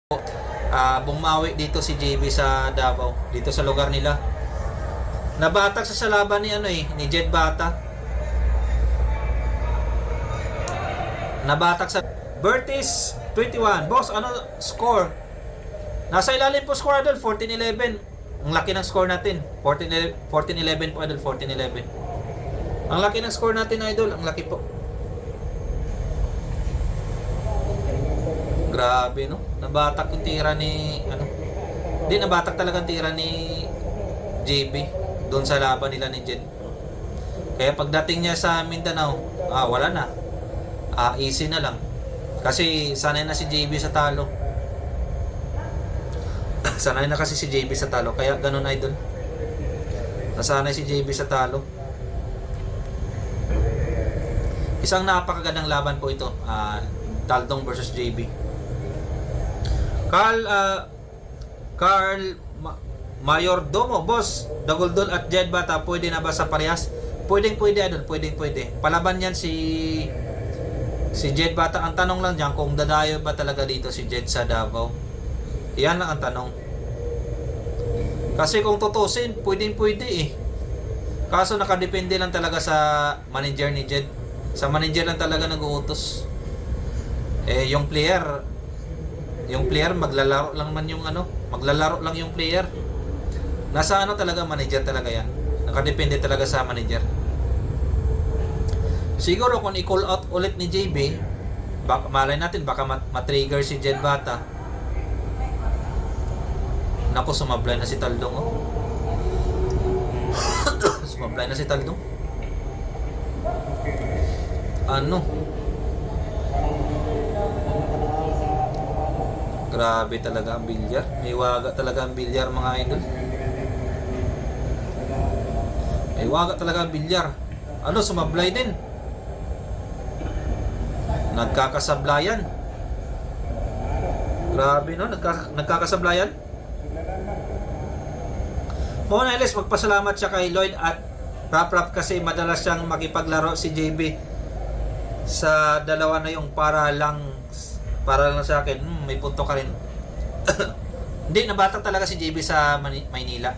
Bumawi dito si JB sa Davao, dito sa lugar nila. Nabatak sa laban ni ni Jed Bata. Nabatak sa Bertis 21. Boss, ano score? Nasa ilalim po score idol, 14-11. Ang laki ng score natin. 14-11 po idol, 14-11. Ang laki ng score natin idol, ang laki po. Grabe no. Nabatak yung tira ni Hindi nabatak talaga ang tira ni JB doon sa laban nila ni Jed. Kaya pagdating niya sa Mindanao, wala na. Easy na lang. Kasi sanay na si JB sa talo. Sanay na kasi si JB sa talo. Kaya ganun idol. Nasanay si JB sa talo. Isang napakagandang laban po ito. Taldong versus JB. Carl Mayordomo, boss, Daguldol at Jed Bata, pwede na ba sa parehas? Pwede idol, pwede. Palaban yan si Jed Bata. Ang tanong lang diyan kung dadayo ba talaga dito si Jed sa Davao. Yan ang tanong. Kasi kung tutusin, pwede eh. Kaso nakadepende lang talaga sa manager ni Jed. Sa manager lang talaga nag-uutos. Yung player maglalaro lang man maglalaro lang yung player. Nasa talaga manager talaga yan. Nakadepende talaga sa manager. Siguro kung i-call out ulit ni JB, malay natin baka matrigger si Jed Bata. Naku, sumablay na si Taldong sumablay na si Taldong. Grabe talaga ang bilyar. May waga talaga ang bilyar, mga idol. May waga talaga ang bilyar. Sumablay din. Nagkakasablayan. Grabe no, nagkakasablayan. Muna Elis, magpasalamat siya kay Lloyd at Rap kasi madalas siyang makipaglaro si JB sa dalawa na yung para lang sa akin. May punto ka rin. Hindi, nabatak talaga si JB sa Maynila.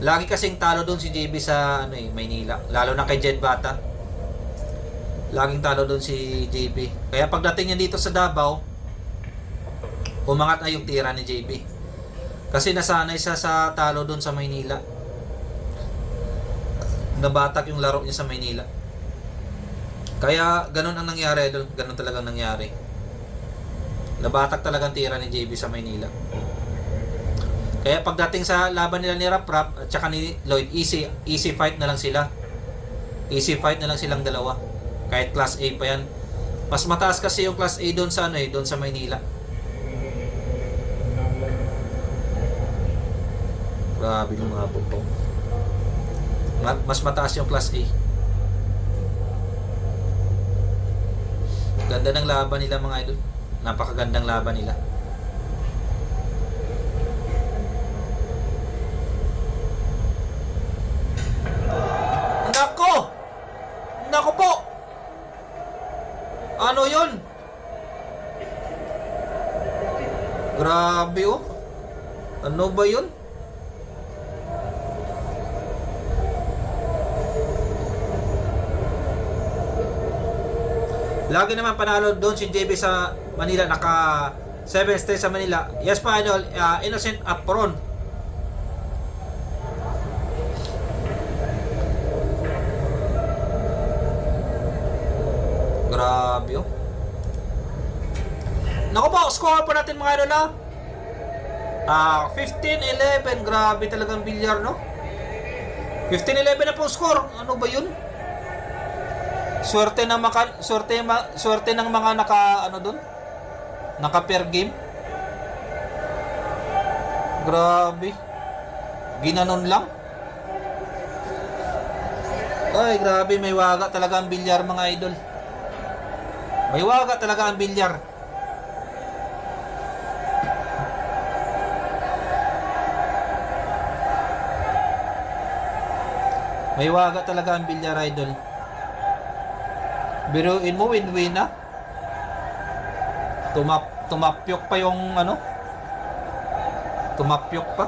Lagi kasing talo doon si JB sa Maynila, lalo na kay Jed Bata. Laging talo doon si JB. Kaya pagdating niya dito sa Davao, umangat na yung tira ni JB. Kasi nasanay siya sa talo doon sa Maynila. Nabatak yung laro niya sa Maynila. Kaya ganun ang nangyari doon. Ganun talagang nangyari. Nabatak talagang tira ni JB sa Maynila. Kaya pagdating sa laban nila ni Rap at saka ni Lloyd, easy fight na lang sila. Easy fight na lang silang dalawa. Kahit class A pa yan. Mas mataas kasi yung class A doon sa doon sa Maynila. Grabe yung mga butong. Mas mataas yung class A. Ganda ng laban nila, mga idol. Napakagandang laban nila. Nako po! Ano yun? Grabe oh. Ano ba yun? Lagi naman panalo doon si JB sa Manila, naka 7 stays sa Manila. Yes pa idol, innocent apron. Grabe oh. Naku po, score po natin mga idol 15-11. Grabe talagang bilyar no. 15-11 na po score. Ano ba yun? Swerte ng mga naka doon. Naka per game. Grabe. Ginanon lang. Ay, grabe, may waga talaga ang bilyar, mga idol. May waga talaga ang bilyar. May waga talaga ang bilyar, idol. Biruin mo, win-win na. tumapyok pa yung ano. Tumapyok pa.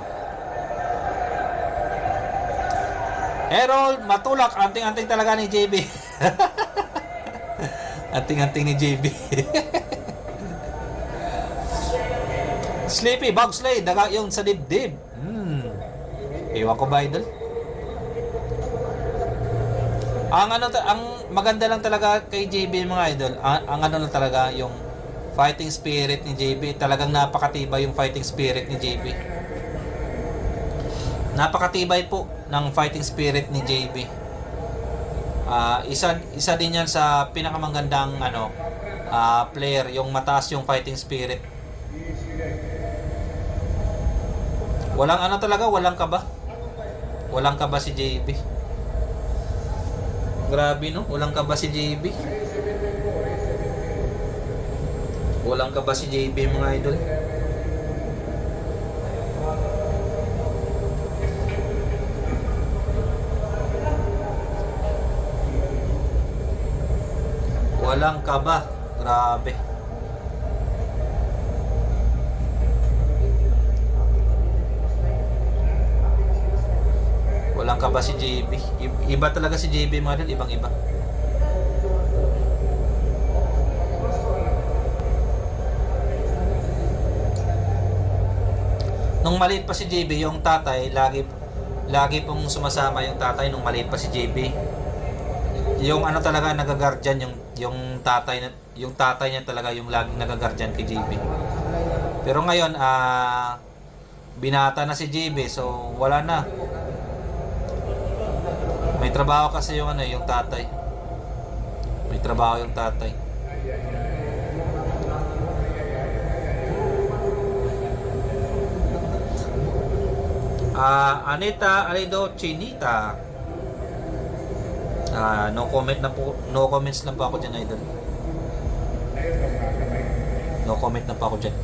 Harold Matulak, anting-anting talaga ni JB. Anting-anting ni JB. Sleepy, Bobsley, daga yung sa dibdib. Ewan ko ba, idol? Ang maganda lang talaga kay JB mga idol, ang ano lang talaga yung fighting spirit ni JB. Talagang napakatibay yung fighting spirit ni JB. Napakatibay po ng fighting spirit ni JB. Isa din yan sa pinakamagandang player, yung mataas yung fighting spirit. Walang ano talaga, walang kaba. Walang kaba si JB. Grabe no, walang kaba si JB. Walang kaba si JB mga idol. Walang kaba. Grabe. Walang kaba si JB. Iba talaga si JB mga idol, ibang iba. Nung maliit pa si JB, yung tatay, lagi pong sumasama yung tatay nung maliit pa si JB. Yung ano talaga nagaguardian yung tatay niya talaga yung laging nagaguardian kay JB. Pero ngayon binata na si JB, so wala na. May trabaho kasi yung yung tatay. May trabaho yung tatay. Anita Alido Chinita. No comments lang po ako dyan, idol. No comment na po ako dyan.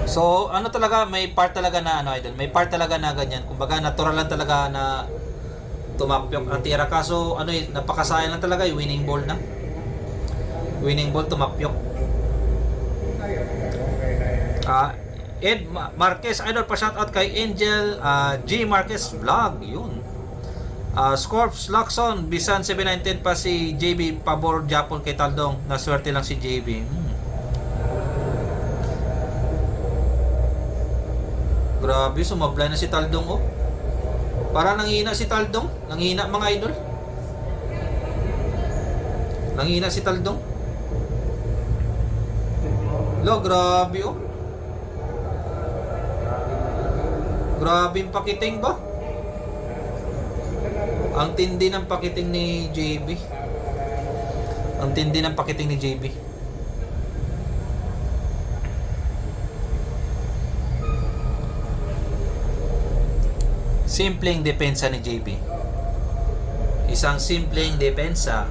So, ano talaga, may part talaga na idol. May part talaga na ganyan. Kumbaga, natural lang talaga na tumapyok ang tira. Kaso, napakasayang lang talaga yung winning ball na. Winning ball, tumapyok. Ed Marquez, idol, pa shoutout kay Angel G. Marquez Vlog, yun. Scorps Lacson, Bisan 7910 pa si JB, pabor Japon kay Taldong. Naswerte lang si JB. Grabe, sumablay na si Taldong, oh. Para nanghina si Taldong. Nanghina mga idol. Nanghina si Taldong. Lo, grabe, oh. Grabe yung pakiting ba? Ang tindi ng pakiting ni JB. Ang tindi ng pakiting ni JB. Simpleng depensa ni JB. Isang simpleng depensa.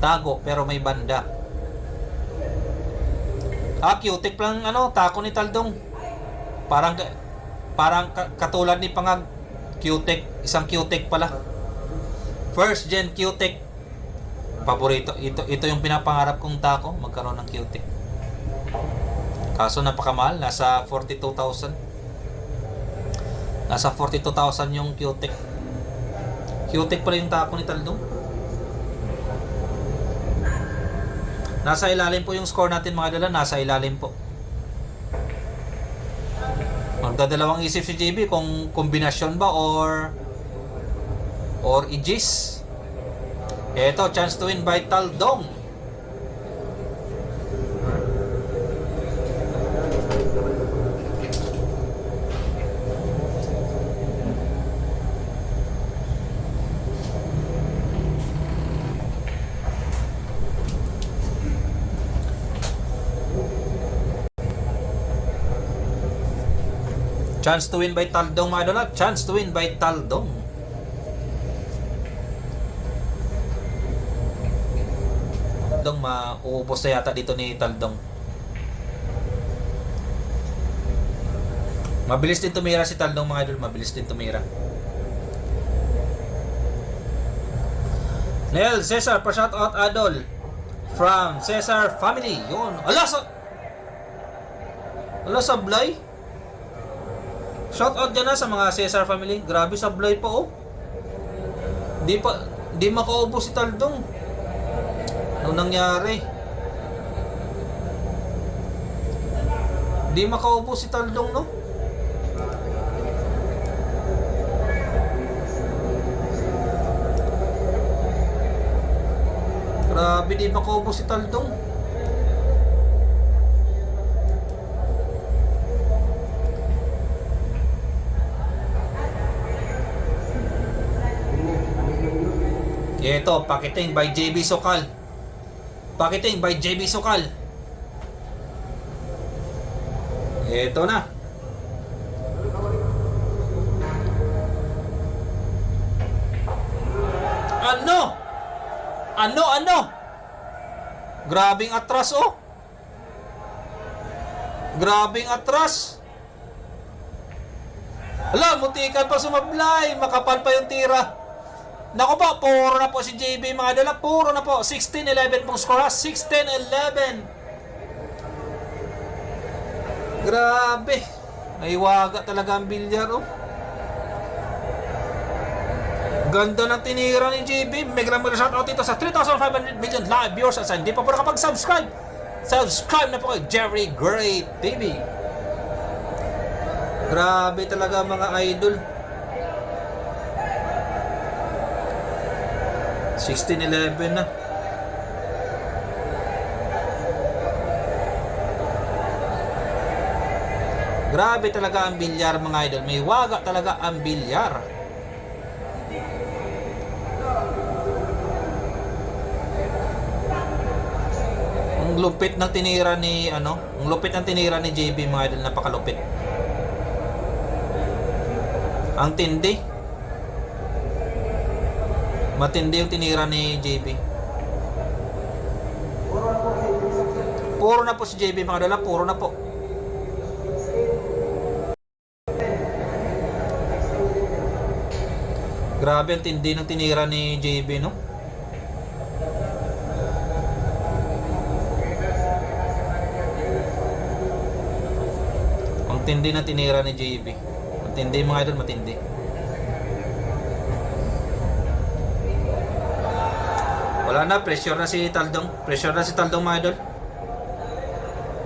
Tago pero may banda. Cutic lang tako ni Taldong. Parang katulad ni Pangag. Cutic, isang Cutic pala. First gen Cutic. Paborito. Ito yung pinapangarap kong tako, magkaroon ng Cutic. Kaso napakamahal, nasa 42,000. Nasa 42,000 yung Cutic. Cutic pala yung tako ni Taldong. Nasa ilalim po yung score natin mga dala, nasa ilalim po. Magdadalawang isip si JB kung kombinasyon ba or Aegis. Eto, chance to win by Taldong. Chance to win by Taldong mga idol. Chance to win by Taldong. Taldong mauubos na yata dito ni Taldong. Mabilis din tumira si Taldong mga idol. Mabilis din tumira. Nel Cesar, pa shout out idol. From Cesar Family. Yun. Ala, sablay. Shout out dyan sa mga Cesar Family. Grabe, sablay pa oh. Di makaubo si Taldong. Ano nangyari? Di makaubo si Taldong, no? Grabe, di makaubo si Taldong. Ito, pakiting by JB Sokal. Pakiting by JB Sokal. Ito na. Ano? Grabing atras oh. Grabing atras. Hala, mutikan pa sumablay. Makapal pa yung tira. Naku po, puro na po si JB mga dala. Puro na po. 16-11 pong score ha. 16-11. Grabe. May waga talaga ang bilyar oh. Ganda ng tinira ni JB. Mega shoutout dito sa 3,500 million live viewers. At hindi pa po nakapag-subscribe, subscribe na po kay Jerry Gray TV. Grabe talaga mga idol. 16-11 na. Grabe talaga ang bilyar mga idol. May waga talaga ang bilyar. Ang lupit ng tinira ni ang lupit ng tinira ni JB mga idol, napakalupit. Ang tindi. Matindi yung tinira ni JB. Puro na po si JB mga idol, puro na po. Grabe ang tindi ng tinira ni JB, no? Ang tindi ng tinira ni JB. Matindi mga idol, matindi. Wala na, pressure na si Taldong. Pressure na si Taldong mga idol.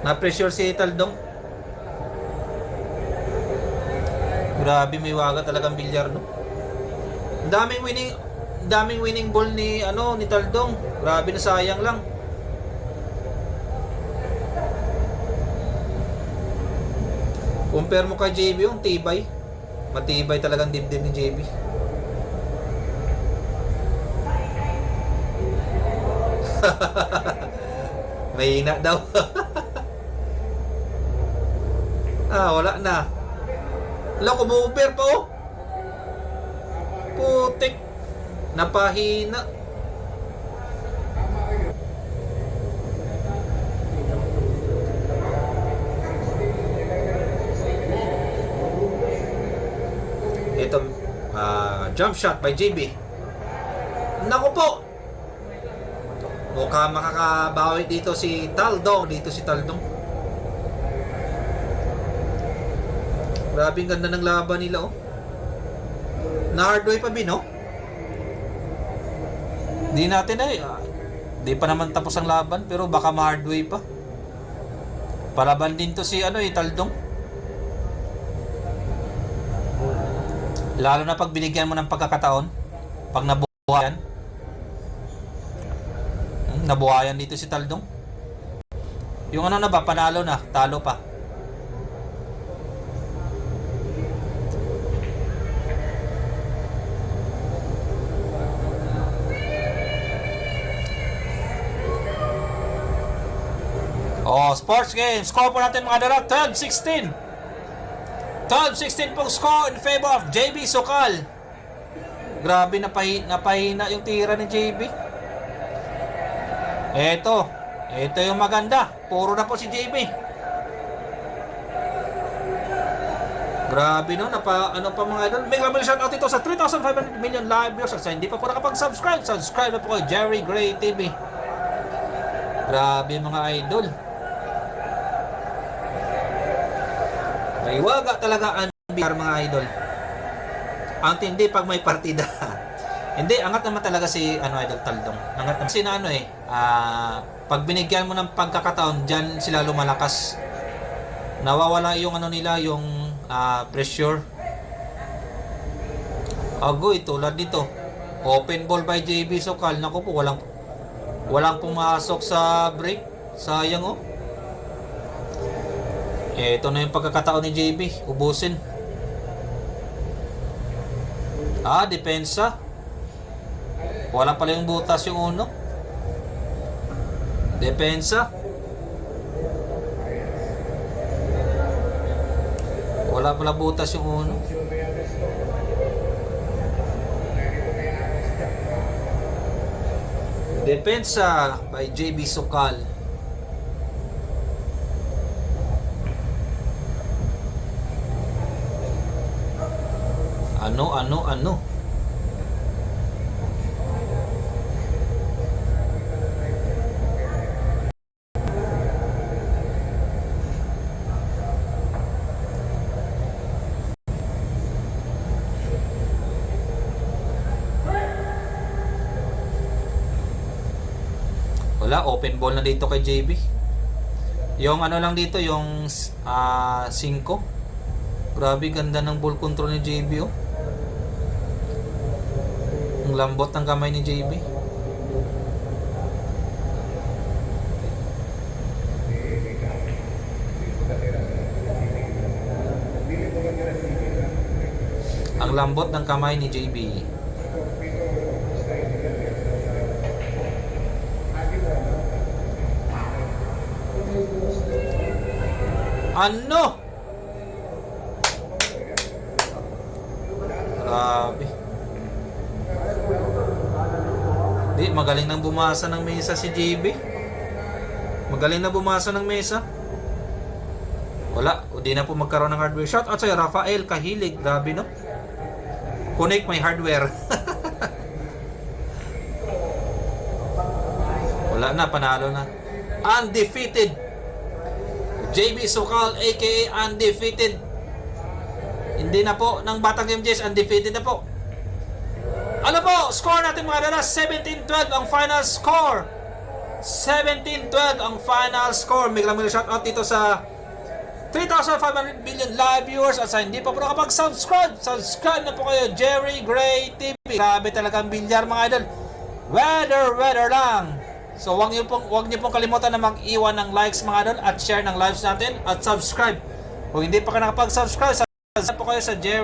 Na-pressure si Taldong. Grabe, may waga talagang bilyar, no? Daming winning ball ni ni Taldong. Grabe na, sayang lang. Compare mo kay JB, yung tibay. Matibay talagang dibdib ni JB. Mahina daw. Wala na. Wala, kumuber pa oh. Putik. Napahina. Ito, jump shot by JB. Naku po. Mukha makakabawi dito si Taldong. Grabe, ganda ng laban nila oh. Na hardway pa no? Di natin di pa naman tapos ang laban, pero baka ma-hardway pa. Palaban din to si Taldong. Lalo na pag binigyan mo ng pagkakataon, pag nabuhayan. Nabuhayan dito si Taldong. Yung panalo na, talo pa. Sports game. Score po natin mga dala, 12-16. 12-16 pong score in favor of JB Sokal. Grabe, napahina yung tira ni JB. Ito yung maganda. Puro na po si JB. Grabe no, pa mga idol. May shoutout ito sa 3,500 million live viewers. Sa hindi pa po nakapag-subscribe, subscribe na po kay Jerry Gray TV. Grabe mga idol. May waga talaga ang BR mga idol. Ang tindi pag may partida. Hindi, angat naman talaga si Idol Taldong. Angat naman. Kasi na pag binigyan mo ng pagkakataon, dyan sila lumalakas. Nawawala yung nila, yung pressure. Agoy, tulad dito. Open ball by JB Sokal. Naku po, walang pumasok sa break. Sayang oh. Ito na yung pagkakataon ni JB. Ubusin. Depensa. Wala pala yung butas yung uno. Depensa. Wala pala butas yung uno. Depensa by JB Sokal. Ano? Wala, open ball na dito kay JB. Yung lang dito, yung 5. Grabe, ganda ng ball control ni JB oh. Ang lambot ng kamay ni JB. Ang lambot ng kamay ni JB. Ano? Grabe. Di, magaling nang bumasa ng mesa si JB. Magaling na bumasa ng mesa. Wala, o di na po magkaroon ng hardware. Shout out sa'yo, Rafael Kahilig. Grabe no? Connect my hardware. Wala na, panalo na. Undefeated. JB Sokal aka undefeated. Hindi na po ng Batang MJs, undefeated na po. Ano po, score natin mga dalas, 17-12 ang final score. 17-12 ang final score. May shoutout dito sa 3,500 million live viewers. At sa hindi pa po nakapag-subscribe, subscribe na po kayo. Jerry Gray TV. Grabe talaga ang bilyar mga idol. Weather lang. So wag niyo pong kalimutan na mag-iwan ng likes mga idol at share ng lives natin at subscribe. Kung hindi pa kayo nakapag-subscribe, subscribe po kayo sa Jerry